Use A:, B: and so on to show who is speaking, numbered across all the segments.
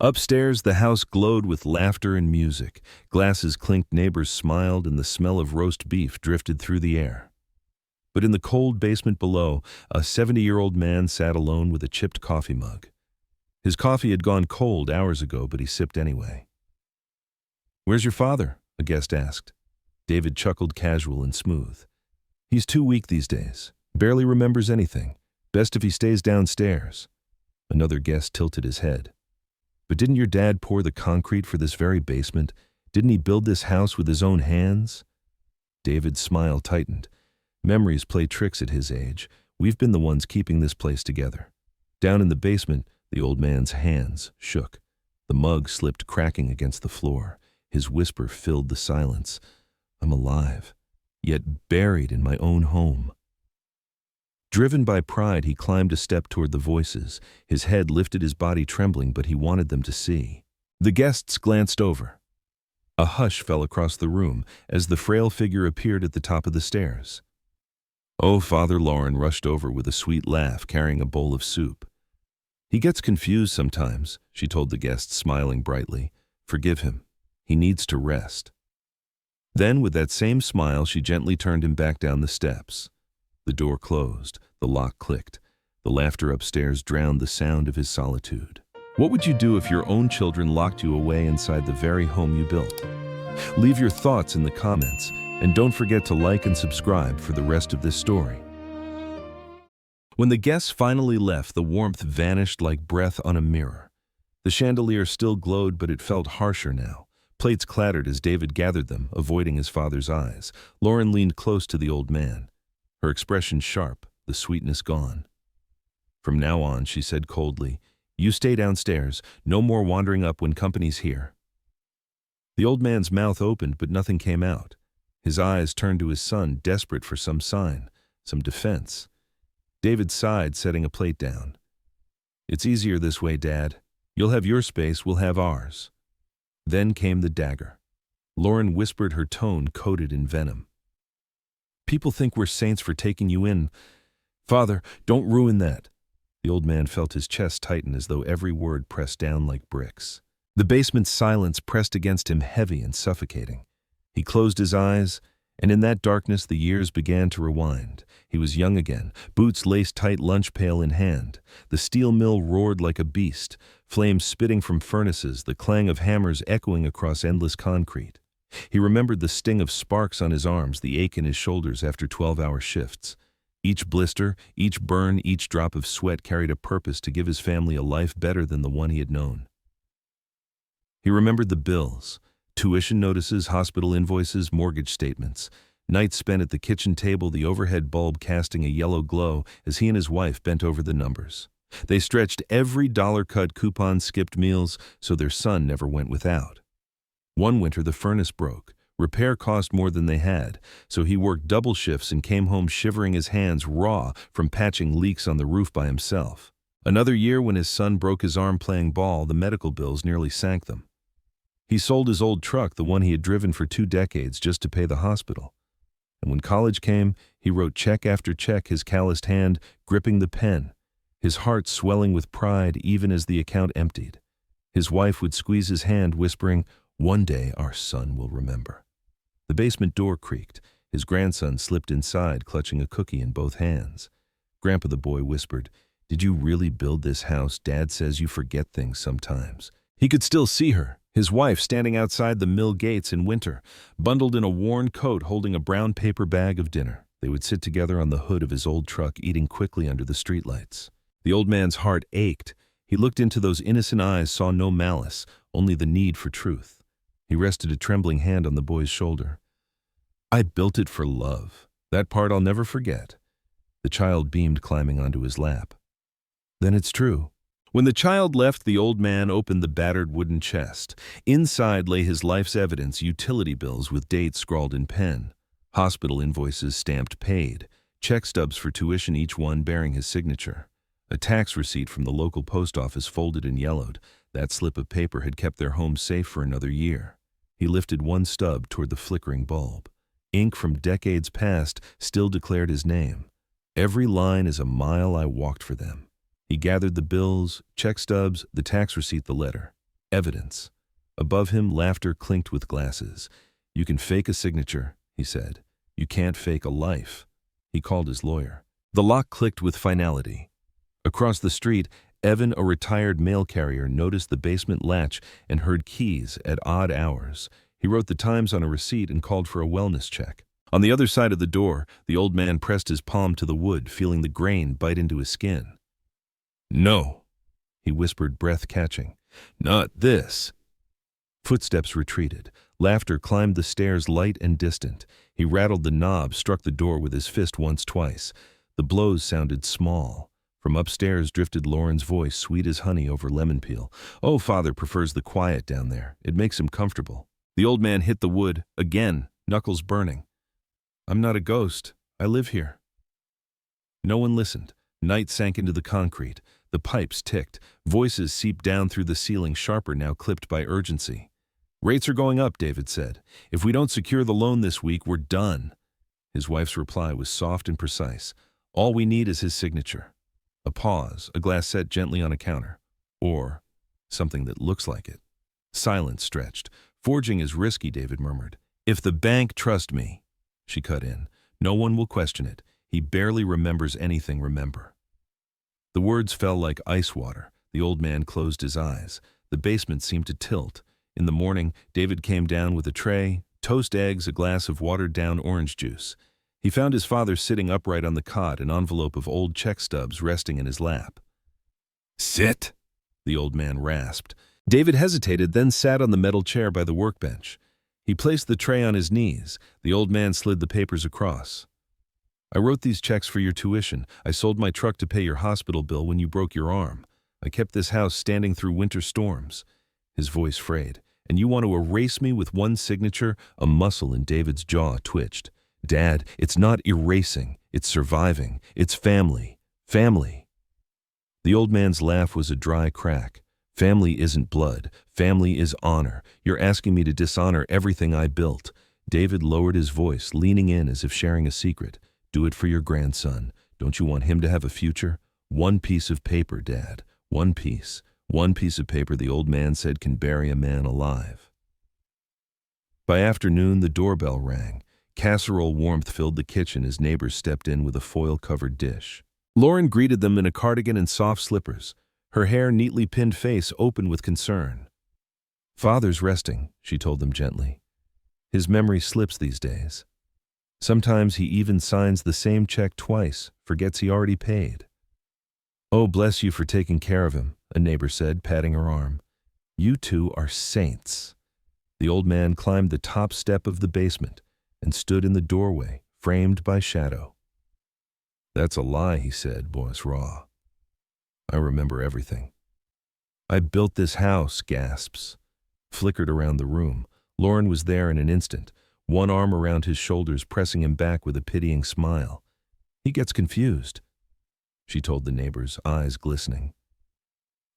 A: Upstairs, the house glowed with laughter and music. Glasses clinked, neighbors smiled, and the smell of roast beef drifted through the air. But in the cold basement below, a 70-year-old man sat alone with a chipped coffee mug. His coffee had gone cold hours ago, but he sipped anyway. "Where's your father?" a guest asked. David chuckled, casual and smooth. "He's too weak these days. Barely remembers anything. Best if he stays downstairs." Another guest tilted his head. "But didn't your dad pour the concrete for this very basement? Didn't he build this house with his own hands?" David's smile tightened. "Memories play tricks at his age. We've been the ones keeping this place together." Down in the basement, the old man's hands shook. The mug slipped cracking against the floor. His whisper filled the silence. "I'm alive, yet buried in my own home." Driven by pride, he climbed a step toward the voices. His head lifted, his body trembling, but he wanted them to see. The guests glanced over. A hush fell across the room as the frail figure appeared at the top of the stairs. "Oh, Father," Lauren rushed over with a sweet laugh, carrying a bowl of soup. "He gets confused sometimes," she told the guests, smiling brightly. "Forgive him. He needs to rest." Then, with that same smile, she gently turned him back down the steps. The door closed, the lock clicked. The laughter upstairs drowned the sound of his solitude. What would you do if your own children locked you away inside the very home you built? Leave your thoughts in the comments, and don't forget to like and subscribe for the rest of this story. When the guests finally left, the warmth vanished like breath on a mirror. The chandelier still glowed, but it felt harsher now. Plates clattered as David gathered them, avoiding his father's eyes. Lauren leaned close to the old man. Her expression sharp, the sweetness gone. "From now on," she said coldly, "you stay downstairs. No more wandering up when company's here." The old man's mouth opened, but nothing came out. His eyes turned to his son, desperate for some sign, some defense. David sighed, setting a plate down. "It's easier this way, Dad. You'll have your space, we'll have ours." Then came the dagger. Lauren whispered, her tone coated in venom. "People think we're saints for taking you in. Father, don't ruin that." The old man felt his chest tighten as though every word pressed down like bricks. The basement's silence pressed against him, heavy and suffocating. He closed his eyes, and in that darkness the years began to rewind. He was young again, boots laced tight, lunch pail in hand. The steel mill roared like a beast, flames spitting from furnaces, the clang of hammers echoing across endless concrete. He remembered the sting of sparks on his arms, the ache in his shoulders after 12-hour shifts. Each blister, each burn, each drop of sweat carried a purpose to give his family a life better than the one he had known. He remembered the bills, tuition notices, hospital invoices, mortgage statements. Nights spent at the kitchen table, the overhead bulb casting a yellow glow as he and his wife bent over the numbers. They stretched every dollar-cut coupon, skipped meals, so their son never went without. One winter the furnace broke. Repair cost more than they had, so he worked double shifts and came home shivering, his hands raw from patching leaks on the roof by himself. Another year, when his son broke his arm playing ball, the medical bills nearly sank them. He sold his old truck, the one he had driven for 2 decades, just to pay the hospital. And when college came, he wrote check after check, his calloused hand gripping the pen, his heart swelling with pride even as the account emptied. His wife would squeeze his hand, whispering, "One day our son will remember." The basement door creaked. His grandson slipped inside, clutching a cookie in both hands. Grandpa, the boy whispered, "Did you really build this house? Dad says you forget things sometimes." He could still see her, his wife, standing outside the mill gates in winter, bundled in a worn coat, holding a brown paper bag of dinner. They would sit together on the hood of his old truck, eating quickly under the streetlights. The old man's heart ached. He looked into those innocent eyes, saw no malice, only the need for truth. He rested a trembling hand on the boy's shoulder. "I built it for love. That part I'll never forget." The child beamed, climbing onto his lap. "Then it's true." When the child left, the old man opened the battered wooden chest. Inside lay his life's evidence, utility bills with dates scrawled in pen, hospital invoices stamped paid, check stubs for tuition, each one bearing his signature. A tax receipt from the local post office folded and yellowed. That slip of paper had kept their home safe for another year. He lifted one stub toward the flickering bulb. Ink from decades past still declared his name. "Every line is a mile I walked for them." He gathered the bills, check stubs, the tax receipt, the letter. Evidence. Above him, laughter clinked with glasses. "You can fake a signature," he said. "You can't fake a life." He called his lawyer. The lock clicked with finality. Across the street, Evan, a retired mail carrier, noticed the basement latch and heard keys at odd hours. He wrote the times on a receipt and called for a wellness check. On the other side of the door, the old man pressed his palm to the wood, feeling the grain bite into his skin. "No," he whispered, breath catching. "Not this." Footsteps retreated. Laughter climbed the stairs, light and distant. He rattled the knob, struck the door with his fist once, twice. The blows sounded small. From upstairs drifted Lauren's voice, sweet as honey over lemon peel. "Oh, Father prefers the quiet down there. It makes him comfortable." The old man hit the wood, again, knuckles burning. "I'm not a ghost. I live here." No one listened. Night sank into the concrete. The pipes ticked. Voices seeped down through the ceiling, sharper now, clipped by urgency. "Rates are going up," David said. "If we don't secure the loan this week, we're done." His wife's reply was soft and precise. "All we need is his signature." A pause, a glass set gently on a counter. Or something that looks like it. Silence stretched. "Forging is risky," David murmured. "If the bank trust me," she cut in. "No one will question it. He barely remembers anything, remember." The words fell like ice water. The old man closed his eyes. The basement seemed to tilt. In the morning, David came down with a tray, toast eggs, a glass of watered-down orange juice. He found his father sitting upright on the cot, an envelope of old check stubs resting in his lap. "Sit," the old man rasped. David hesitated, then sat on the metal chair by the workbench. He placed the tray on his knees. The old man slid the papers across. "I wrote these checks for your tuition. I sold my truck to pay your hospital bill when you broke your arm. I kept this house standing through winter storms." His voice frayed. "And you want to erase me with one signature?" A muscle in David's jaw twitched. "Dad, it's not erasing. It's surviving. It's family. Family." The old man's laugh was a dry crack. "Family isn't blood. Family is honor. You're asking me to dishonor everything I built." David lowered his voice, leaning in as if sharing a secret. "Do it for your grandson. Don't you want him to have a future? One piece of paper, Dad. One piece. One piece of paper," the old man said, "can bury a man alive." By afternoon, the doorbell rang. Casserole warmth filled the kitchen as neighbors stepped in with a foil-covered dish. Lauren greeted them in a cardigan and soft slippers, her hair neatly pinned, face open with concern. "Father's resting," she told them gently. "His memory slips these days. Sometimes he even signs the same check twice, forgets he already paid." "Oh, bless you for taking care of him," a neighbor said, patting her arm. "You two are saints." The old man climbed the top step of the basement and stood in the doorway, framed by shadow. "That's a lie," he said, voice raw. "I remember everything. I built this house," gasps flickered around the room. Lauren was there in an instant, one arm around his shoulders, pressing him back with a pitying smile. "He gets confused," she told the neighbors, eyes glistening.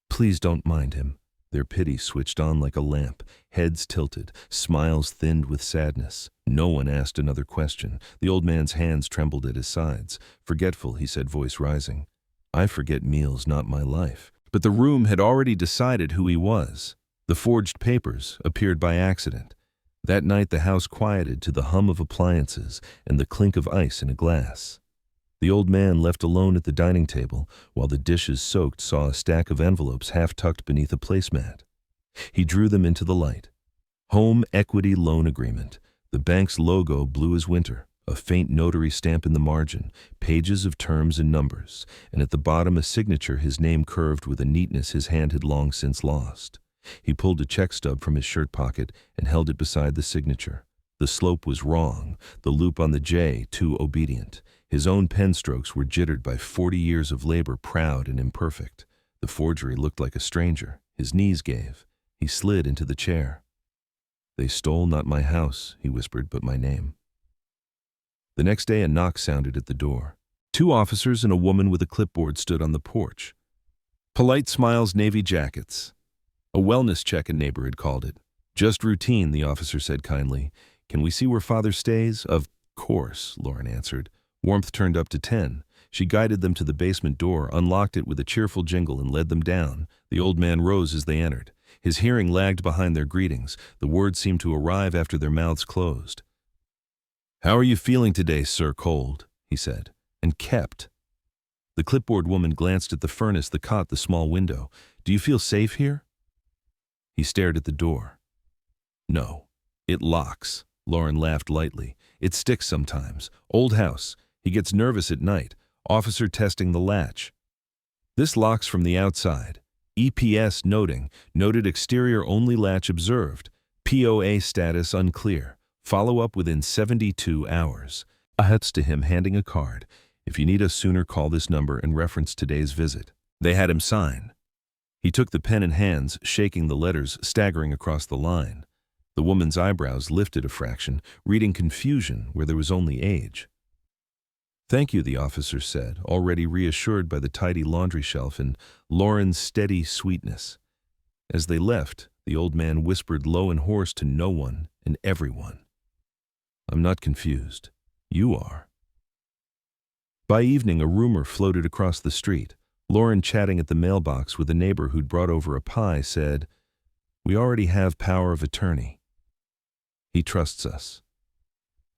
A: "Please don't mind him." Their pity switched on like a lamp, heads tilted, smiles thinned with sadness. No one asked another question. The old man's hands trembled at his sides. "Forgetful," he said, voice rising. "I forget meals, not my life." But the room had already decided who he was. The forged papers appeared by accident. That night the house quieted to the hum of appliances and the clink of ice in a glass. The old man, left alone at the dining table, while the dishes soaked, saw a stack of envelopes half tucked beneath a placemat. He drew them into the light. Home Equity Loan Agreement. The bank's logo blue as winter, a faint notary stamp in the margin, pages of terms and numbers, and at the bottom a signature, his name curved with a neatness his hand had long since lost. He pulled a check stub from his shirt pocket and held it beside the signature. The slope was wrong, the loop on the J too obedient. His own pen strokes were jittered by 40 years of labor, proud and imperfect. The forgery looked like a stranger. His knees gave. He slid into the chair. "They stole not my house," he whispered, "but my name." The next day a knock sounded at the door. 2 officers and a woman with a clipboard stood on the porch. Polite smiles, navy jackets. "A wellness check," a neighbor had called it. "Just routine," the officer said kindly. "Can we see where Father stays?" "Of course," Lauren answered. Warmth turned up to 10. She guided them to the basement door, unlocked it with a cheerful jingle, and led them down. The old man rose as they entered. His hearing lagged behind their greetings. The words seemed to arrive after their mouths closed. "How are you feeling today, Sir Cold?" he said, and kept. The clipboard woman glanced at the furnace, the cot, the small window. "Do you feel safe here?" He stared at the door. "No, it locks." Lauren laughed lightly. "It sticks sometimes. Old house. He gets nervous at night. Officer testing the latch. This locks from the outside. EPS noted exterior only latch observed. POA status unclear. Follow up within 72 hours. Ahead to him, handing a card. "If you need us sooner, call this number and reference today's visit." They had him sign. He took the pen in hands, shaking the letters, staggering across the line. The woman's eyebrows lifted a fraction, reading confusion where there was only age. "Thank you," the officer said, already reassured by the tidy laundry shelf and Lauren's steady sweetness. As they left, the old man whispered low and hoarse to no one and everyone, "I'm not confused. You are." By evening, a rumor floated across the street. Lauren, chatting at the mailbox with a neighbor who'd brought over a pie, said, "We already have power of attorney. He trusts us."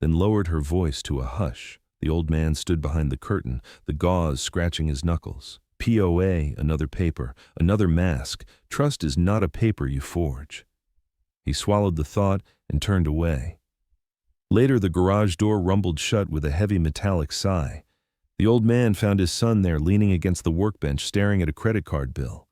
A: Then lowered her voice to a hush. The old man stood behind the curtain, the gauze scratching his knuckles. "POA, another paper, another mask. Trust is not a paper you forge." He swallowed the thought and turned away. Later, the garage door rumbled shut with a heavy metallic sigh. The old man found his son there, leaning against the workbench, staring at a credit card bill.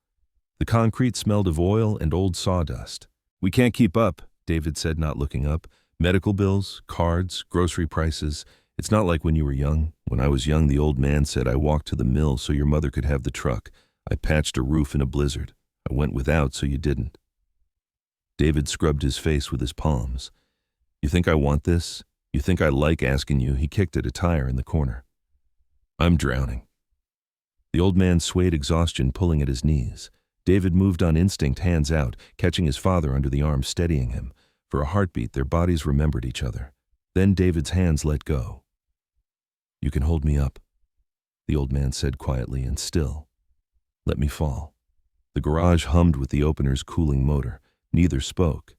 A: The concrete smelled of oil and old sawdust. "We can't keep up," David said, not looking up. "Medical bills, cards, grocery prices. It's not like when you were young. When I was young, the old man said, I walked to the mill so your mother could have the truck. I patched a roof in a blizzard. I went without so you didn't." David scrubbed his face with his palms. "You think I want this? You think I like asking you?" He kicked at a tire in the corner. "I'm drowning." The old man swayed, exhaustion pulling at his knees. David moved on instinct, hands out, catching his father under the arm, steadying him. For a heartbeat, their bodies remembered each other. Then David's hands let go. "You can hold me up," the old man said quietly and still. "Let me fall." The garage hummed with the opener's cooling motor. Neither spoke.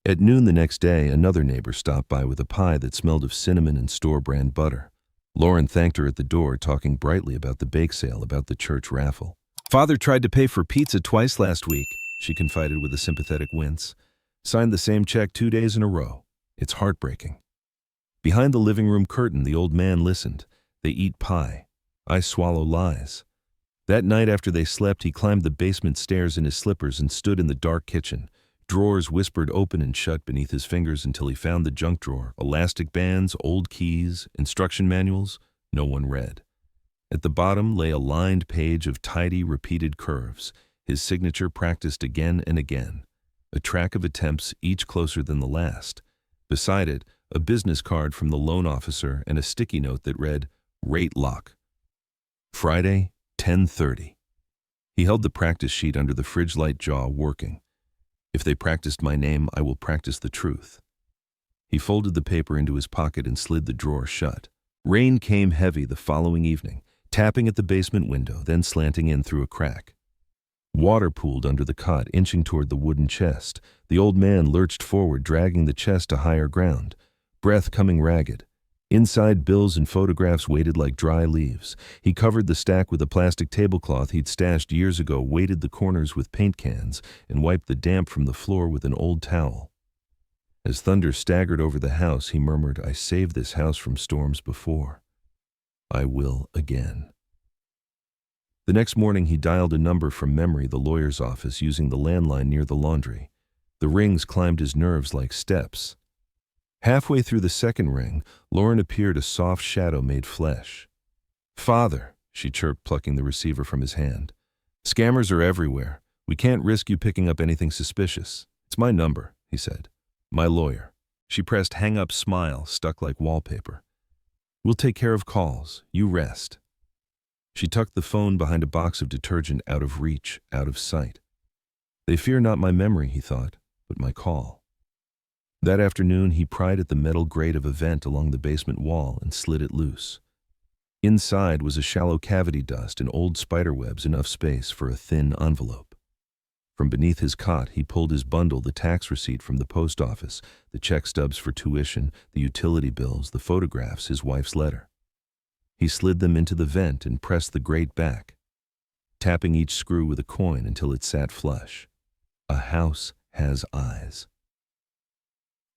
A: At noon the next day, another neighbor stopped by with a pie that smelled of cinnamon and store-brand butter. Lauren thanked her at the door, talking brightly about the bake sale, about the church raffle. "Father tried to pay for pizza twice last week," she confided with a sympathetic wince. "Signed the same check 2 days in a row. It's heartbreaking." Behind the living room curtain, the old man listened. They eat pie. I swallow lies. That night after they slept, he climbed the basement stairs in his slippers and stood in the dark kitchen. Drawers whispered open and shut beneath his fingers until he found the junk drawer, elastic bands, old keys, instruction manuals no one read. At the bottom lay a lined page of tidy, repeated curves, his signature practiced again and again, a track of attempts, each closer than the last. Beside it, a business card from the loan officer and a sticky note that read, "Rate lock. Friday, 10:30. He held the practice sheet under the fridge light, jaw working. "If they practiced my name, I will practice the truth." He folded the paper into his pocket and slid the drawer shut. Rain came heavy the following evening, tapping at the basement window, then slanting in through a crack. Water pooled under the cot, inching toward the wooden chest. The old man lurched forward, dragging the chest to higher ground, breath coming ragged. Inside, bills and photographs weighted like dry leaves. He covered the stack with a plastic tablecloth he'd stashed years ago, weighted the corners with paint cans, and wiped the damp from the floor with an old towel. As thunder staggered over the house, he murmured, "I saved this house from storms before. I will again." The next morning, he dialed a number from memory, the lawyer's office, using the landline near the laundry. The rings climbed his nerves like steps. Halfway through the second ring, Lauren appeared, a soft shadow made flesh. "Father," she chirped, plucking the receiver from his hand. "Scammers are everywhere. We can't risk you picking up anything suspicious." "It's my number," he said. "My lawyer." She pressed hang up, smile stuck like wallpaper. "We'll take care of calls. You rest." She tucked the phone behind a box of detergent, out of reach, out of sight. They fear not my memory, he thought, but my call. That afternoon, he pried at the metal grate of a vent along the basement wall and slid it loose. Inside was a shallow cavity, dust and old spider webs, enough space for a thin envelope. From beneath his cot, he pulled his bundle, the tax receipt from the post office, the check stubs for tuition, the utility bills, the photographs, his wife's letter. He slid them into the vent and pressed the grate back, tapping each screw with a coin until it sat flush. A house has eyes.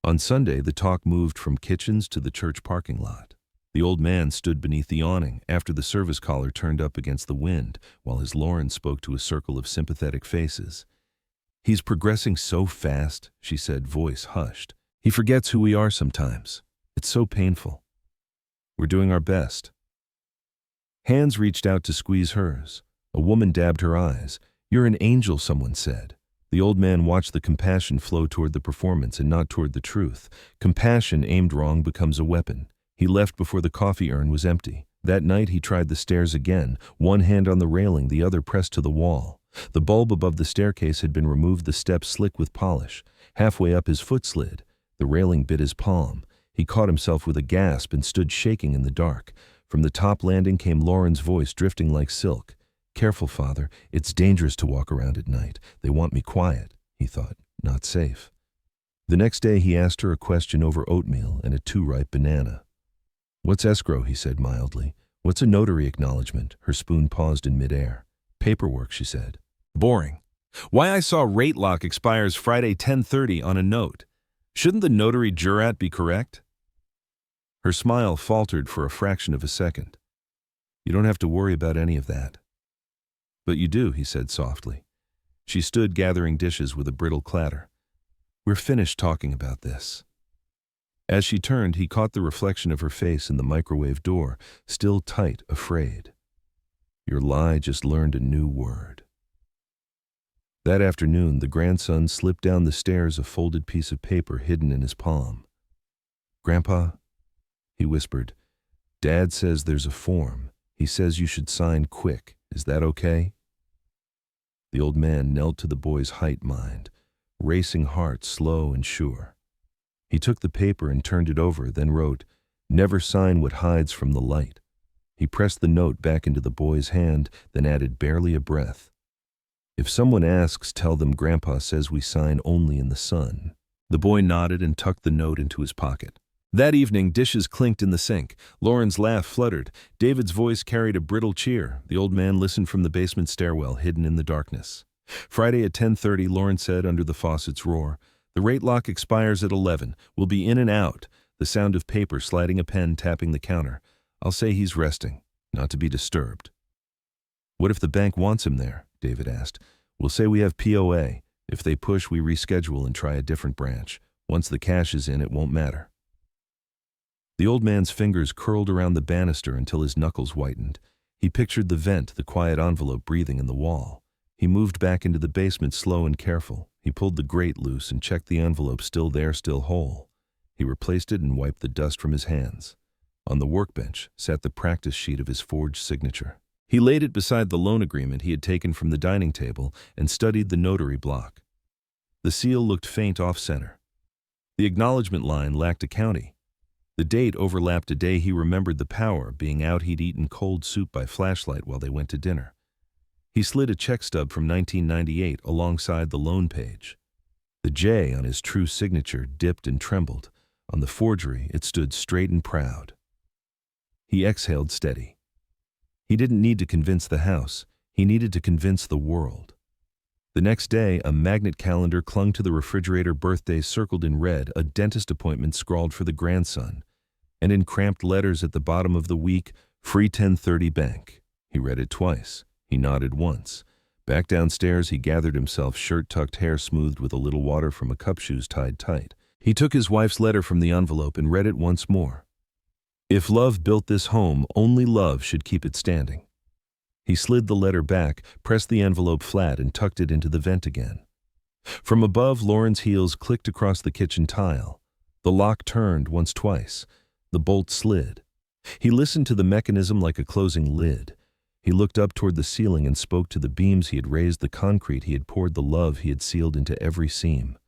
A: On Sunday, the talk moved from kitchens to the church parking lot. The old man stood beneath the awning after the service collar turned up against the wind, while his Lauren spoke to a circle of sympathetic faces. "He's progressing so fast," she said, voice hushed. "He forgets who we are sometimes. It's so painful. We're doing our best." Hands reached out to squeeze hers. A woman dabbed her eyes. "You're an angel," someone said. The old man watched the compassion flow toward the performance and not toward the truth. Compassion aimed wrong becomes a weapon. He left before the coffee urn was empty. That night he tried the stairs again, one hand on the railing, the other pressed to the wall. The bulb above the staircase had been removed, the steps slick with polish. Halfway up his foot slid. The railing bit his palm. He caught himself with a gasp and stood shaking in the dark. From the top landing came Lauren's voice, drifting like silk. "Careful, Father. It's dangerous to walk around at night. They want me quiet," he thought, "not safe." The next day he asked her a question over oatmeal and a too-ripe banana. "What's escrow?" he said mildly. "What's a notary acknowledgement?" Her spoon paused in midair. "Paperwork," she said. "Boring. Why I saw rate lock expires Friday 10:30 on a note. Shouldn't the notary jurat be correct?" Her smile faltered for a fraction of a second. "You don't have to worry about any of that." "But you do," he said softly. She stood gathering dishes with a brittle clatter. "We're finished talking about this." As she turned, he caught the reflection of her face in the microwave door, still tight, afraid. Your lie just learned a new word. That afternoon, the grandson slipped down the stairs, a folded piece of paper hidden in his palm. "Grandpa," he whispered, "Dad says there's a form. He says you should sign quick. Is that okay?" The old man knelt to the boy's height mind, racing heart slow and sure. He took the paper and turned it over, then wrote, "Never sign what hides from the light." He pressed the note back into the boy's hand, then added barely a breath, "If someone asks, tell them Grandpa says we sign only in the sun." The boy nodded and tucked the note into his pocket. That evening, dishes clinked in the sink. Lauren's laugh fluttered. David's voice carried a brittle cheer. The old man listened from the basement stairwell, hidden in the darkness. Friday at 10:30, Lauren said under the faucet's roar, "The rate lock expires at 11. We'll be in and out." The sound of paper sliding, a pen tapping the counter. "I'll say he's resting, not to be disturbed." "What if the bank wants him there?" David asked. "We'll say we have POA. If they push, we reschedule and try a different branch. Once the cash is in, it won't matter." The old man's fingers curled around the banister until his knuckles whitened. He pictured the vent, the quiet envelope breathing in the wall. He moved back into the basement, slow and careful. He pulled the grate loose and checked the envelope, still there, still whole. He replaced it and wiped the dust from his hands. On the workbench sat the practice sheet of his forged signature. He laid it beside the loan agreement he had taken from the dining table and studied the notary block. The seal looked faint off-center. The acknowledgement line lacked a county. The date overlapped a day he remembered the power, being out he'd eaten cold soup by flashlight while they went to dinner. He slid a check stub from 1998 alongside the loan page. The J on his true signature dipped and trembled. On the forgery, it stood straight and proud. He exhaled steady. He didn't need to convince the house. He needed to convince the world. The next day, a magnet calendar clung to the refrigerator, birthdays circled in red, a dentist appointment scrawled for the grandson. And in cramped letters at the bottom of the week, "Free 10:30 bank." He read it twice. He nodded once. Back downstairs, he gathered himself, shirt tucked, hair smoothed with a little water from a cup, shoes tied tight. He took his wife's letter from the envelope and read it once more. "If love built this home, only love should keep it standing." He slid the letter back, pressed the envelope flat, and tucked it into the vent again. From above, Lauren's heels clicked across the kitchen tile. The lock turned once, twice. The bolt slid. He listened to the mechanism like a closing lid. He looked up toward the ceiling and spoke to the beams he had raised, the concrete he had poured, the love he had sealed into every seam.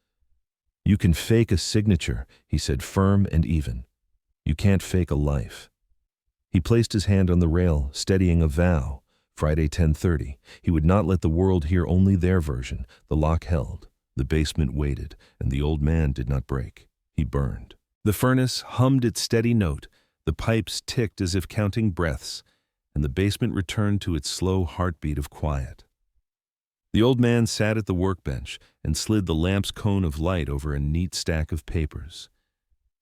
A: "You can fake a signature," he said, firm and even. "You can't fake a life." He placed his hand on the rail, steadying a vow. Friday, 10:30. He would not let the world hear only their version. The lock held. The basement waited, and the old man did not break. He burned. The furnace hummed its steady note. The pipes ticked as if counting breaths, and the basement returned to its slow heartbeat of quiet. The old man sat at the workbench and slid the lamp's cone of light over a neat stack of papers.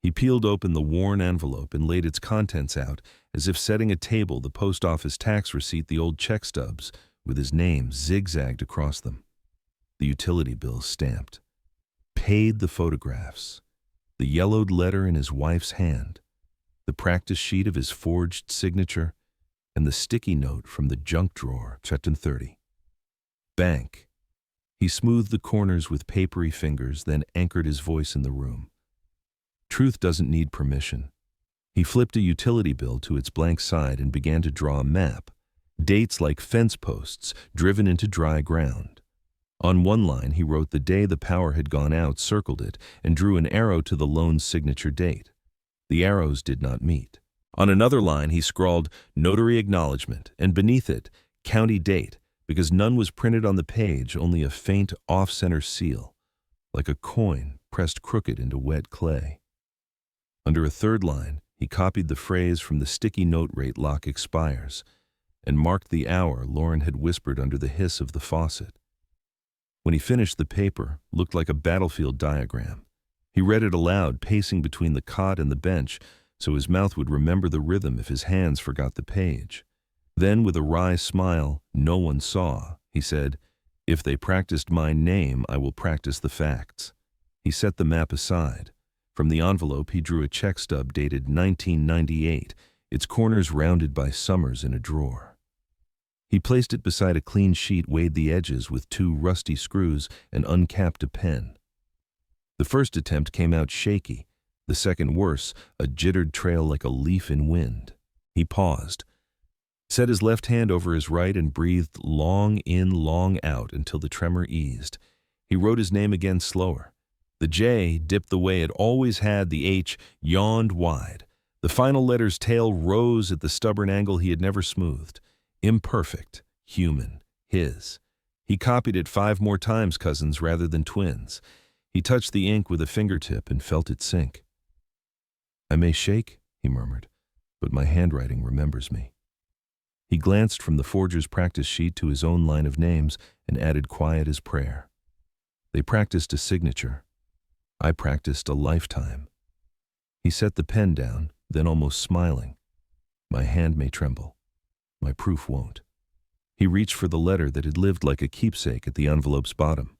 A: He peeled open the worn envelope and laid its contents out, as if setting a table, the post office tax receipt, the old check stubs, with his name zigzagged across them. The utility bills stamped. Paid the photographs. The yellowed letter in his wife's hand. The practice sheet of his forged signature, and the sticky note from the junk drawer, checked in 30. Bank. He smoothed the corners with papery fingers, then anchored his voice in the room. Truth doesn't need permission. He flipped a utility bill to its blank side and began to draw a map, dates like fence posts driven into dry ground. On one line, he wrote the day the power had gone out, circled it, and drew an arrow to the loan's signature date. The arrows did not meet. On another line, he scrawled notary acknowledgement, and beneath it, county date, because none was printed on the page, only a faint off-center seal, like a coin pressed crooked into wet clay. Under a third line, he copied the phrase from the sticky note rate lock expires, and marked the hour Lauren had whispered under the hiss of the faucet. When he finished, the paper looked like a battlefield diagram. He read it aloud, pacing between the cot and the bench, so his mouth would remember the rhythm if his hands forgot the page. Then, with a wry smile no one saw, he said, "If they practiced my name, I will practice the facts." He set the map aside. From the envelope, he drew a check stub dated 1998, its corners rounded by summers, in a drawer. He placed it beside a clean sheet, weighed the edges with 2 rusty screws, and uncapped a pen. The first attempt came out shaky, the second worse, a jittered trail like a leaf in wind. He paused, set his left hand over his right, and breathed long in, long out until the tremor eased. He wrote his name again, slower. The J dipped the way it always had, the H yawned wide. The final letter's tail rose at the stubborn angle he had never smoothed. Imperfect, human, his. He copied it 5 more times, cousins rather than twins. He touched the ink with a fingertip and felt it sink. "I may shake," he murmured, "but my handwriting remembers me." He glanced from the forger's practice sheet to his own line of names and added, quiet as prayer. They practiced a signature. I practiced a lifetime. He set the pen down, then, almost smiling, "My hand may tremble. My proof won't." He reached for the letter that had lived like a keepsake at the envelope's bottom.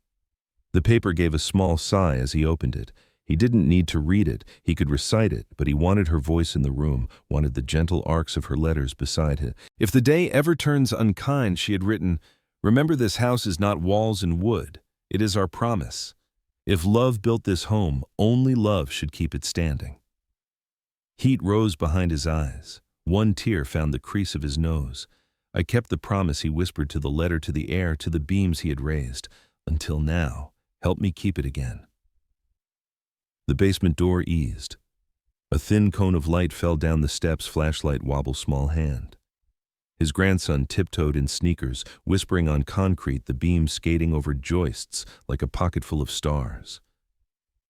A: The paper gave a small sigh as he opened it. He didn't need to read it, he could recite it, but he wanted her voice in the room, wanted the gentle arcs of her letters beside him. If the day ever turns unkind, she had written, "Remember, this house is not walls and wood. It is our promise. If love built this home, only love should keep it standing." Heat rose behind his eyes. One tear found the crease of his nose. "I kept the promise," he whispered, to the letter, to the air, to the beams he had raised. "Until now. Help me keep it again." The basement door eased. A thin cone of light fell down the steps, flashlight wobble small hand. His grandson tiptoed in sneakers, whispering on concrete, the beams skating over joists like a pocketful of stars.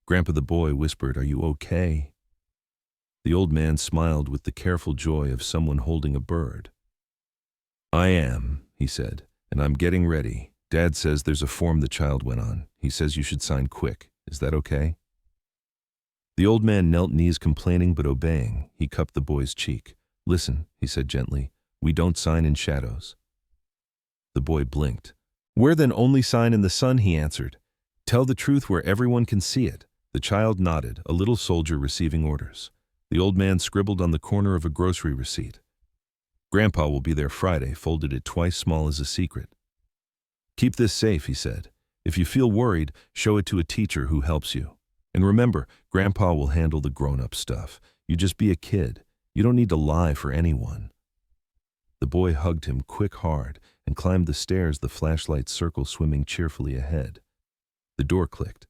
A: Grandpa the boy whispered, "Are you okay?" The old man smiled with the careful joy of someone holding a bird. "I am," he said, "and I'm getting ready. Dad says there's a form the child went on. He says you should sign quick. Is that okay?" The old man knelt, knees complaining but obeying. He cupped the boy's cheek. "Listen," he said gently, "we don't sign in shadows." The boy blinked. "Where then only sign in the sun?" he answered. "Tell the truth where everyone can see it." The child nodded, a little soldier receiving orders. The old man scribbled on the corner of a grocery receipt. "Grandpa will be there Friday," folded it twice small as a secret. "Keep this safe," he said. "If you feel worried, show it to a teacher who helps you. And remember, Grandpa will handle the grown-up stuff. You just be a kid. You don't need to lie for anyone." The boy hugged him quick, hard, and climbed the stairs, the flashlight circle swimming cheerfully ahead. The door clicked.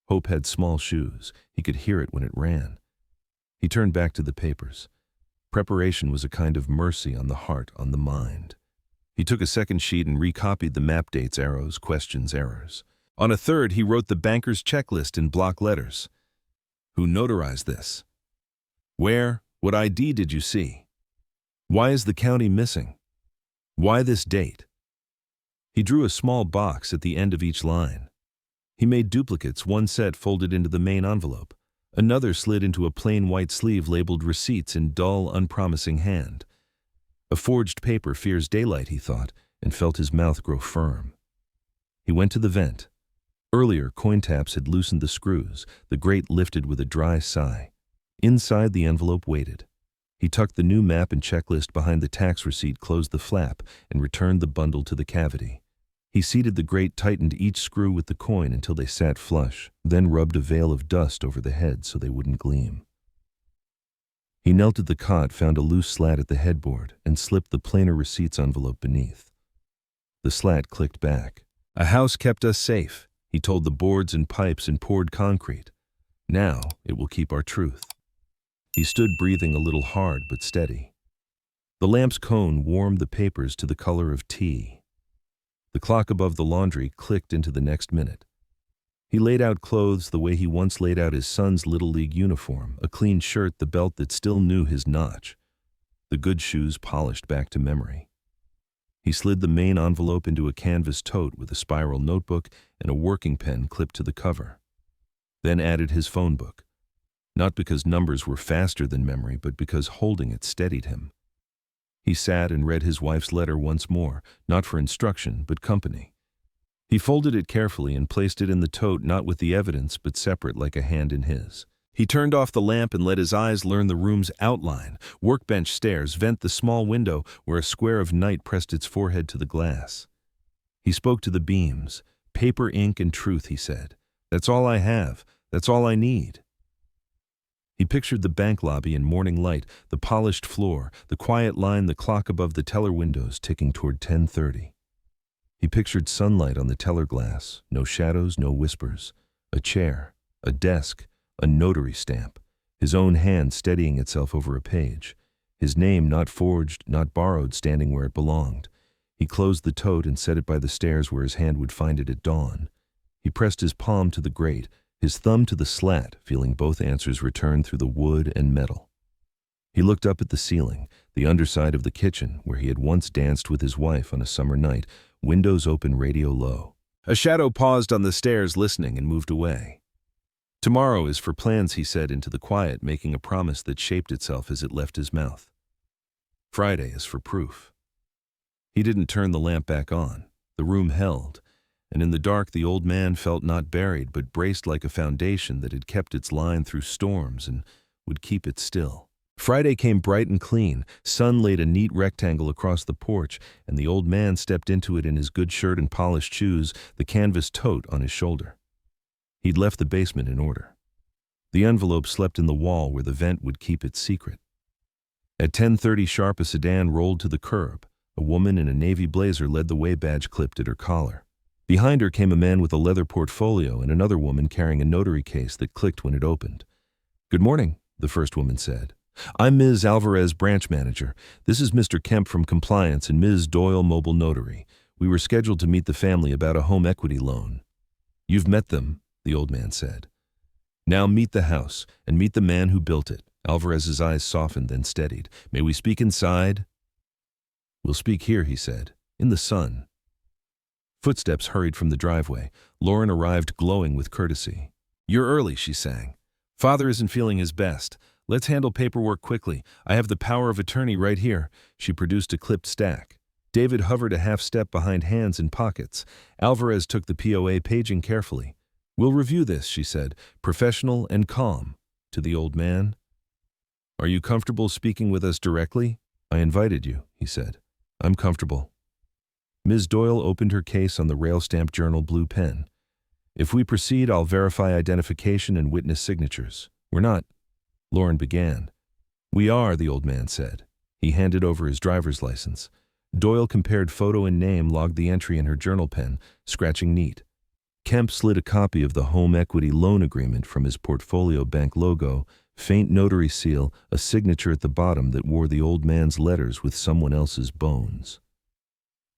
A: Hope had small shoes. He could hear it when it ran. He turned back to the papers. Preparation was a kind of mercy on the heart, on the mind. He took a second sheet and recopied the map dates, arrows, questions, errors. On a third, he wrote the banker's checklist in block letters. Who notarized this? Where? What ID did you see? Why is the county missing? Why this date? He drew a small box at the end of each line. He made duplicates, one set folded into the main envelope. Another slid into a plain white sleeve labeled receipts in dull, unpromising hand. A forged paper fears daylight, he thought, and felt his mouth grow firm. He went to the vent. Earlier, coin taps had loosened the screws. The grate lifted with a dry sigh. Inside, the envelope waited. He tucked the new map and checklist behind the tax receipt, closed the flap, and returned the bundle to the cavity. He seated the grate, tightened each screw with the coin until they sat flush, then rubbed a veil of dust over the head so they wouldn't gleam. He knelt at the cot, found a loose slat at the headboard, and slipped the plainer receipts envelope beneath. The slat clicked back. A house kept us safe, he told the boards and pipes and poured concrete. Now it will keep our truth. He stood, breathing a little hard but steady. The lamp's cone warmed the papers to the color of tea. The clock above the laundry clicked into the next minute. He laid out clothes the way he once laid out his son's Little League uniform, a clean shirt, the belt that still knew his notch, the good shoes polished back to memory. He slid the main envelope into a canvas tote with a spiral notebook and a working pen clipped to the cover. Then added his phone book, not because numbers were faster than memory, but because holding it steadied him. He sat and read his wife's letter once more, not for instruction, but company. He folded it carefully and placed it in the tote, not with the evidence, but separate, like a hand in his. He turned off the lamp and let his eyes learn the room's outline. Workbench, stairs, vent, the small window where a square of night pressed its forehead to the glass. He spoke to the beams. Paper, ink, and truth, he said. That's all I have. That's all I need. He pictured the bank lobby in morning light, the polished floor, the quiet line, the clock above the teller windows ticking toward 10:30. He pictured sunlight on the teller glass, no shadows, no whispers, a chair, a desk, a notary stamp, his own hand steadying itself over a page, his name not forged, not borrowed, standing where it belonged. He closed the tote and set it by the stairs where his hand would find it at dawn. He pressed his palm to the grate, his thumb to the slat, feeling both answers return through the wood and metal. He looked up at the ceiling, the underside of the kitchen, where he had once danced with his wife on a summer night, windows open, radio low. A shadow paused on the stairs, listening, and moved away. Tomorrow is for plans, he said into the quiet, making a promise that shaped itself as it left his mouth. Friday is for proof. He didn't turn the lamp back on. The room held, and in the dark the old man felt not buried but braced like a foundation that had kept its line through storms and would keep it still. Friday came bright and clean. Sun laid a neat rectangle across the porch, and the old man stepped into it in his good shirt and polished shoes, the canvas tote on his shoulder. He'd left the basement in order. The envelope slept in the wall where the vent would keep its secret. At 10:30 sharp, a sedan rolled to the curb. A woman in a navy blazer led the way, badge clipped at her collar. Behind her came a man with a leather portfolio and another woman carrying a notary case that clicked when it opened. "Good morning," the first woman said. "I'm Ms. Alvarez, branch manager. This is Mr. Kemp from compliance and Ms. Doyle, mobile notary. We were scheduled to meet the family about a home equity loan." "You've met them," the old man said. "Now meet the house and meet the man who built it." Alvarez's eyes softened, then steadied. "May we speak inside?" "We'll speak here," he said, "in the sun." Footsteps hurried from the driveway. Lauren arrived, glowing with courtesy. "You're early," she sang. "Father isn't feeling his best. Let's handle paperwork quickly. I have the power of attorney right here." She produced a clipped stack. David hovered a half step behind, hands in pockets. Alvarez took the POA, paging carefully. "We'll review this," she said, professional and calm. To the old man, "Are you comfortable speaking with us directly?" "I invited you," he said. "I'm comfortable." Ms. Doyle opened her case on the rail-stamped journal, blue pen. "If we proceed, I'll verify identification and witness signatures." "We're not," Lauren began. "We are," the old man said. He handed over his driver's license. Doyle compared photo and name, logged the entry in her journal pen, scratching neat. Kemp slid a copy of the home equity loan agreement from his portfolio bank logo, faint notary seal, a signature at the bottom that wore the old man's letters with someone else's bones.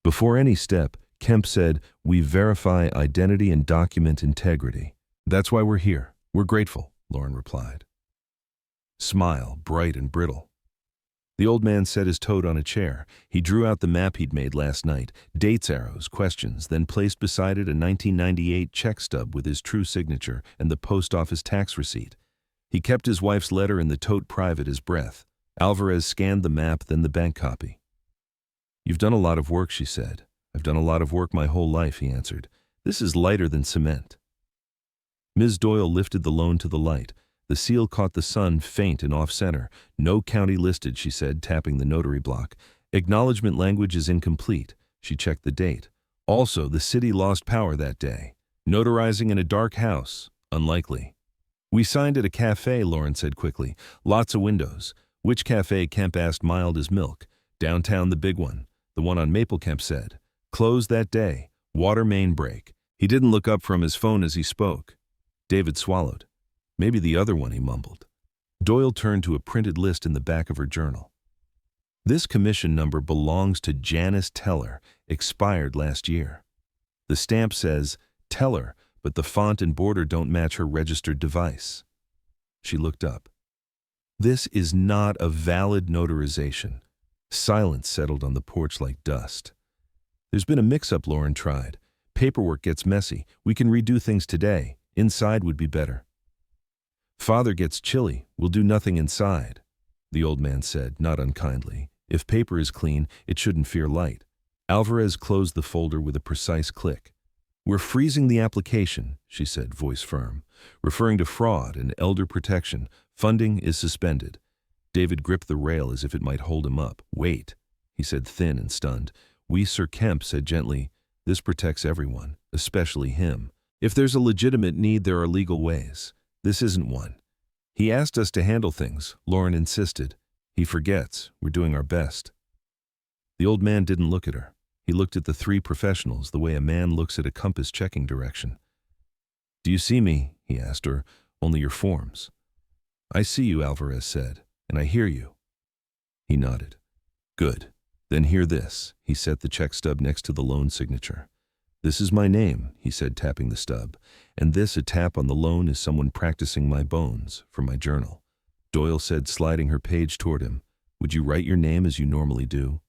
A: Before any step, Kemp said, "We verify identity and document integrity." "That's why we're here. We're grateful," Lauren replied. Smile, bright and brittle. The old man set his toad on a chair. He drew out the map he'd made last night, dates, arrows, questions, then placed beside it a 1998 check stub with his true signature and the post office tax receipt. He kept his wife's letter in the tote private as breath. Alvarez scanned the map, then the bank copy. "You've done a lot of work," she said. "I've done a lot of work my whole life," he answered. "This is lighter than cement." Ms. Doyle lifted the loan to the light. The seal caught the sun, faint and off-center. "No county listed," she said, tapping the notary block. "Acknowledgement language is incomplete." She checked the date. "Also, the city lost power that day. Notarizing in a dark house. Unlikely." "We signed at a cafe," Lauren said quickly. "Lots of windows." "Which cafe?" Kemp asked, mild as milk. "Downtown, the big one. The one on Maple," Kemp said. "Closed that day. Water main break." He didn't look up from his phone as he spoke. David swallowed. "Maybe the other one," he mumbled. Doyle turned to a printed list in the back of her journal. "This commission number belongs to Janice Teller, expired last year. The stamp says Teller, but the font and border don't match her registered device." She looked up. "This is not a valid notarization." Silence settled on the porch like dust. "There's been a mix-up," Lauren tried. "Paperwork gets messy. We can redo things today. Inside would be better." "Father gets chilly. We'll do nothing inside," the old man said, not unkindly. "If paper is clean, it shouldn't fear light." Alvarez closed the folder with a precise click. "We're freezing the application," she said, voice firm. "Referring to fraud and elder protection, funding is suspended." David gripped the rail as if it might hold him up. "Wait," he said, thin and stunned. "We," Sir Kemp said gently, "this protects everyone, especially him. If there's a legitimate need, there are legal ways. This isn't one." "He asked us to handle things," Lauren insisted. "He forgets. We're doing our best." The old man didn't look at her. He looked at the three professionals the way a man looks at a compass checking direction. "Do you see me?" he asked, "or only your forms?" "I see you," Alvarez said, "and I hear you." He nodded. "Good. Then hear this." He set the check stub next to the loan signature. "This is my name," he said, tapping the stub. "And this, a tap on the loan, is someone practicing my bones for my journal." Doyle said, sliding her page toward him. "Would you write your name as you normally do?"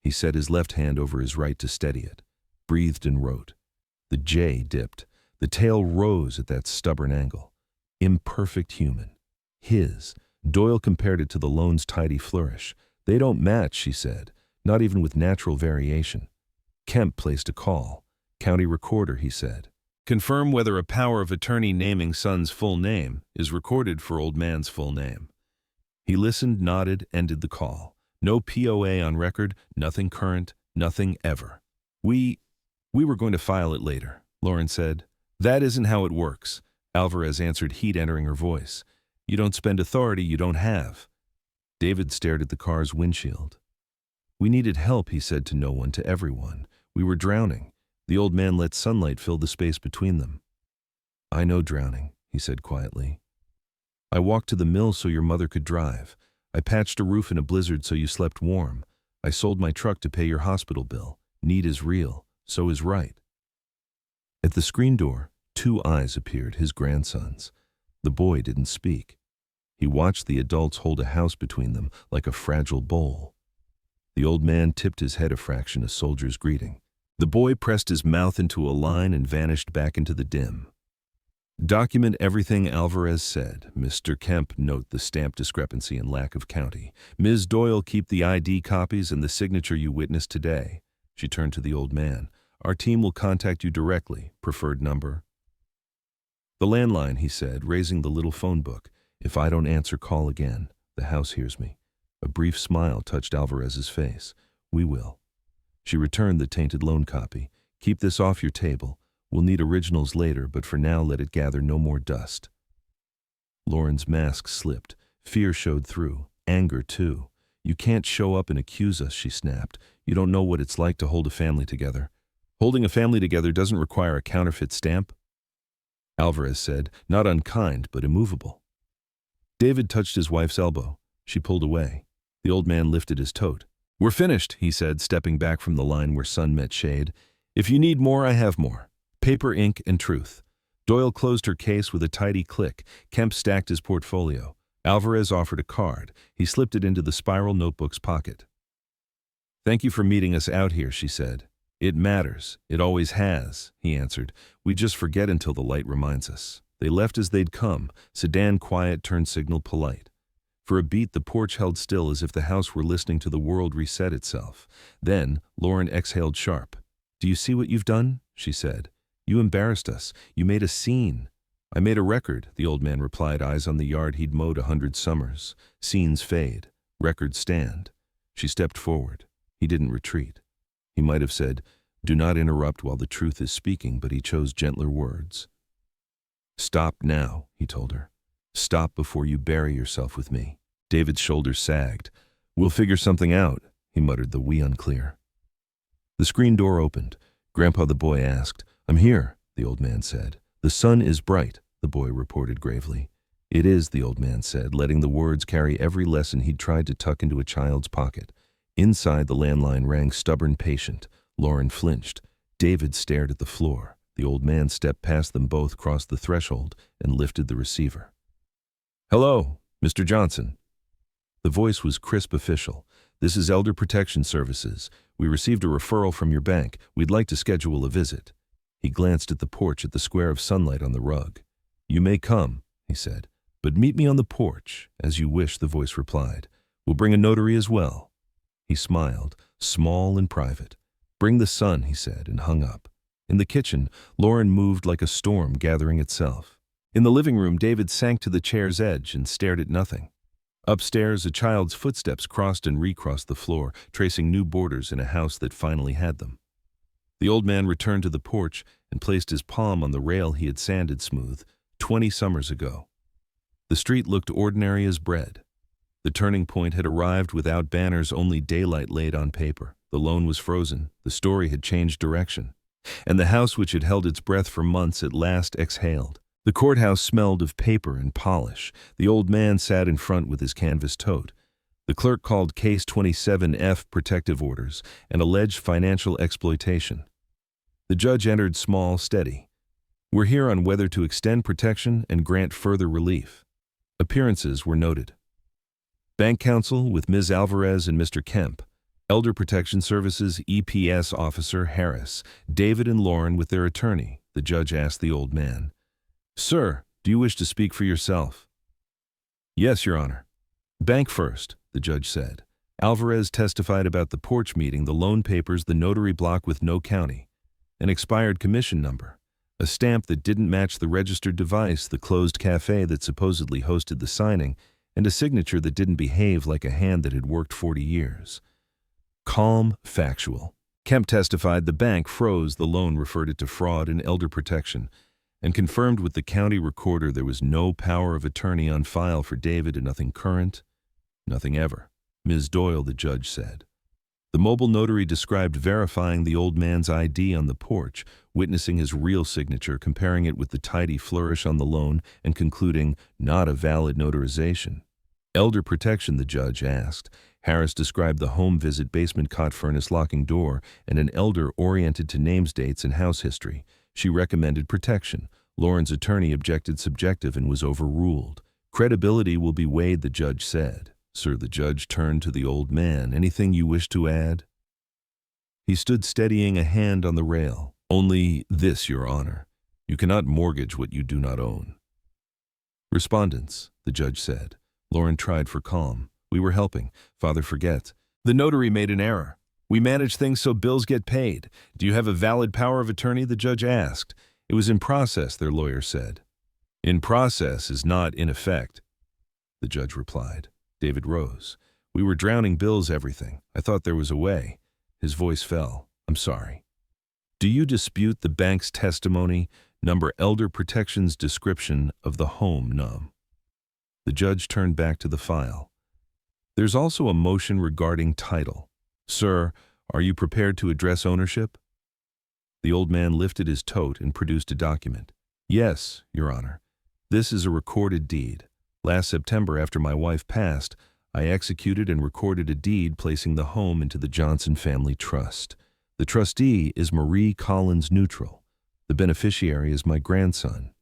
A: He set his left hand over his right to steady it, breathed and wrote. The J dipped. The tail rose at that stubborn angle. Imperfect human. His. Doyle compared it to the loan's tidy flourish. "They don't match," she said, "not even with natural variation." Kemp placed a call. "County recorder," he said. "Confirm whether a power of attorney naming son's full name is recorded for old man's full name." He listened, nodded, ended the call. "No POA on record, nothing current, nothing ever." We were going to file it later," Lauren said. "That isn't how it works," Alvarez answered, heat entering her voice. "You don't spend authority you don't have." David stared at the car's windshield. "We needed help," he said, to no one, to everyone. "We were drowning." The old man let sunlight fill the space between them. "I know drowning," he said quietly. "I walked to the mill so your mother could drive. I patched a roof in a blizzard so you slept warm. I sold my truck to pay your hospital bill. Need is real. So is right." At the screen door, two eyes appeared, his grandson's. The boy didn't speak. He watched the adults hold a house between them like a fragile bowl. The old man tipped his head a fraction, a soldier's greeting. The boy pressed his mouth into a line and vanished back into the dim. "Document everything," Alvarez said. "Mr. Kemp, note the stamp discrepancy and lack of county. Ms. Doyle, keep the ID copies and the signature you witnessed today." She turned to the old man. "Our team will contact you directly. Preferred number?" "The landline," he said, raising the little phone book. "If I don't answer, call again. The house hears me." A brief smile touched Alvarez's face. "We will." She returned the tainted loan copy. "Keep this off your table. We'll need originals later, but for now let it gather no more dust." Lauren's mask slipped. Fear showed through. Anger, too. "You can't show up and accuse us," she snapped. "You don't know what it's like to hold a family together." "Holding a family together doesn't require a counterfeit stamp," Alvarez said, not unkind, but immovable. David touched his wife's elbow. She pulled away. The old man lifted his tote. We're finished, he said, stepping back from the line where sun met shade. If you need more, I have more. Paper, ink, and truth. Doyle closed her case with a tidy click. Kemp stacked his portfolio. Alvarez offered a card. He slipped it into the spiral notebook's pocket. Thank you for meeting us out here, she said. It matters. It always has, he answered. We just forget until the light reminds us. They left as they'd come, sedan quiet, turn signal polite. For a beat, the porch held still as if the house were listening to the world reset itself. Then, Lauren exhaled sharp. Do you see what you've done? She said. You embarrassed us. You made a scene. I made a record, the old man replied, eyes on the yard he'd mowed 100 summers. Scenes fade. Records stand. She stepped forward. He didn't retreat. He might have said, do not interrupt while the truth is speaking, but he chose gentler words. Stop now, he told her. Stop before you bury yourself with me. David's shoulders sagged. We'll figure something out, he muttered, the we unclear. The screen door opened. Grandpa the boy asked. I'm here, the old man said. The sun is bright, the boy reported gravely. It is, the old man said, letting the words carry every lesson he'd tried to tuck into a child's pocket. Inside, the landline rang stubborn, patient. Lauren flinched. David stared at the floor. The old man stepped past them both, crossed the threshold, and lifted the receiver. Hello, Mr. Johnson. The voice was crisp, official. This is Elder Protection Services. We received a referral from your bank. We'd like to schedule a visit. He glanced at the porch, at the square of sunlight on the rug. You may come, he said, but meet me on the porch. As you wish, the voice replied. We'll bring a notary as well. He smiled, small and private. Bring the sun, he said, and hung up. In the kitchen, Lauren moved like a storm gathering itself. In the living room, David sank to the chair's edge and stared at nothing. Upstairs, a child's footsteps crossed and recrossed the floor, tracing new borders in a house that finally had them. The old man returned to the porch and placed his palm on the rail he had sanded smooth 20 summers ago. The street looked ordinary as bread. The turning point had arrived without banners, only daylight laid on paper. The loan was frozen. The story had changed direction. And the house, which had held its breath for months, at last exhaled. The courthouse smelled of paper and polish. The old man sat in front with his canvas tote. The clerk called Case 27F protective orders and alleged financial exploitation. The judge entered, small, steady. We're here on whether to extend protection and grant further relief. Appearances were noted. Bank counsel with Ms. Alvarez and Mr. Kemp. Elder Protection Services EPS Officer Harris. David and Lauren with their attorney. The judge asked the old man. Sir, do you wish to speak for yourself? Yes, Your Honor. Bank first, the judge said. Alvarez testified about the porch meeting, the loan papers, the notary block with no county, an expired commission number, a stamp that didn't match the registered device, the closed cafe that supposedly hosted the signing, and a signature that didn't behave like a hand that had worked 40 years. Calm, factual. Kemp testified the bank froze the loan, referred it to fraud and elder protection, and confirmed with the county recorder there was no power of attorney on file for David and nothing current, nothing ever. Ms. Doyle, the judge said. The mobile notary described verifying the old man's ID on the porch, witnessing his real signature, comparing it with the tidy flourish on the loan, and concluding not a valid notarization. Elder protection, the judge asked. Harris described the home visit, basement cot, furnace, locking door, and an elder oriented to names, dates, and house history. She recommended protection. Lauren's attorney objected subjective and was overruled. Credibility will be weighed, the judge said. Sir, the judge turned to the old man. Anything you wish to add? He stood steadying a hand on the rail. Only this, Your Honor. You cannot mortgage what you do not own. Respondents, the judge said. Lauren tried for calm. We were helping. Father forgets. The notary made an error. We manage things so bills get paid. Do you have a valid power of attorney? The judge asked. It was in process, their lawyer said. In process is not in effect, the judge replied. David rose. We were drowning bills, everything. I thought there was a way. His voice fell. I'm sorry. Do you dispute the bank's testimony, number elder protection's description of the home, num? The judge turned back to the file. There's also a motion regarding title. Sir, are you prepared to address ownership? The old man lifted his tote and produced a document. Yes, Your Honor. This is a recorded deed. Last September, after my wife passed, I executed and recorded a deed placing the home into the Johnson Family Trust. The trustee is Marie Collins Neutral. The beneficiary is my grandson.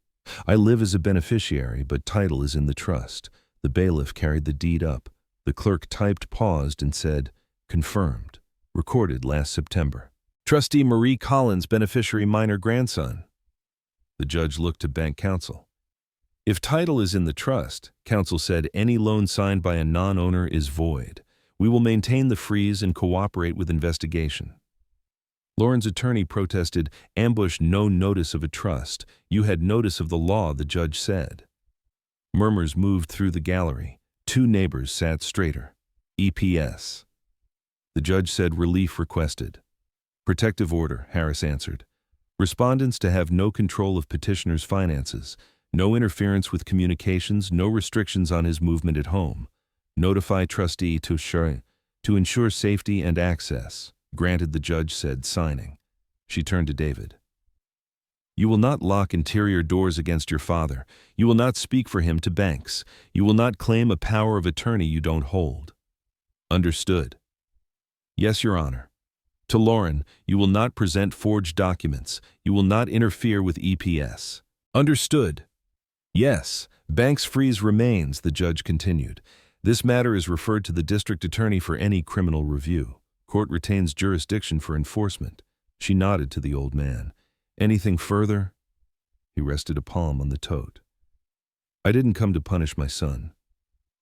A: I live as a beneficiary, but title is in the trust. The bailiff carried the deed up. The clerk typed, paused, and said, "Confirmed. Recorded last September. Trustee Marie Collins, beneficiary minor grandson." The judge looked to bank counsel. "If title is in the trust," counsel said, "any loan signed by a non-owner is void. We will maintain the freeze and cooperate with investigation." Lauren's attorney protested, "Ambush, no notice of a trust. You had notice of the law," the judge said. Murmurs moved through the gallery. Two neighbors sat straighter. EPS. The judge said, "Relief requested." "Protective order," Harris answered. "Respondents to have no control of petitioner's finances, no interference with communications, no restrictions on his movement at home. Notify trustee to ensure safety and access." "Granted," the judge said, signing. She turned to David. "You will not lock interior doors against your father. You will not speak for him to banks. You will not claim a power of attorney you don't hold." "Understood." "Yes, Your Honor." To Lauren, "You will not present forged documents. You will not interfere with EPS." "Understood." "Yes, bank's freeze remains," the judge continued. "This matter is referred to the district attorney for any criminal review. Court retains jurisdiction for enforcement." She nodded to the old man. "Anything further?" He rested a palm on the tote. "I didn't come to punish my son.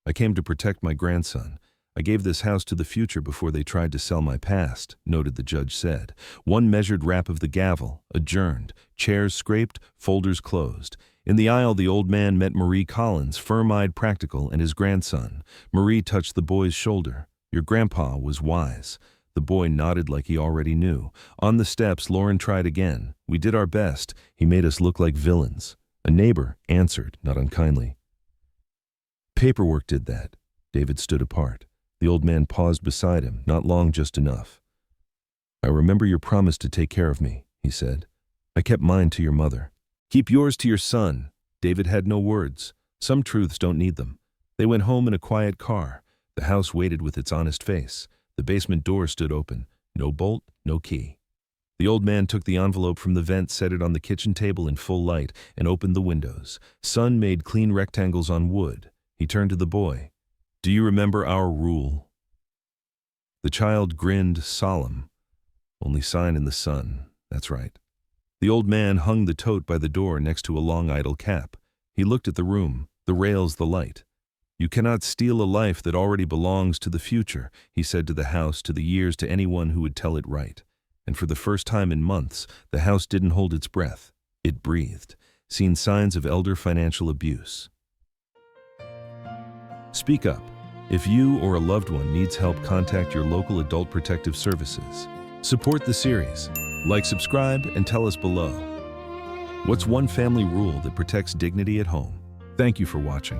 A: I came to protect my grandson. I gave this house to the future before they tried to sell my past," noted the judge said. One measured rap of the gavel, adjourned, chairs scraped, folders closed. In the aisle, the old man met Marie Collins, firm-eyed, practical, and his grandson. Marie touched the boy's shoulder. "Your grandpa was wise." The boy nodded like he already knew. On the steps, Lauren tried again. "We did our best. He made us look like villains." A neighbor answered, not unkindly. "Paperwork did that." David stood apart. The old man paused beside him, not long, just enough. "I remember your promise to take care of me," he said. "I kept mine to your mother." "Keep yours to your son." David had no words. Some truths don't need them. They went home in a quiet car. The house waited with its honest face. The basement door stood open. No bolt, no key. The old man took the envelope from the vent, set it on the kitchen table in full light, and opened the windows. Sun made clean rectangles on wood. He turned to the boy. "Do you remember our rule?" The child grinned, solemn. "Only sign in the sun. That's right." The old man hung the tote by the door next to a long idle cap. He looked at the room, the rails, the light. "You cannot steal a life that already belongs to the future," he said to the house, to the years, to anyone who would tell it right. And for the first time in months, the house didn't hold its breath. It breathed, seen signs of elder financial abuse. Speak up. If you or a loved one needs help, contact your local adult protective services. Support the series. Like, subscribe, and tell us below. What's one family rule that protects dignity at home? Thank you for watching.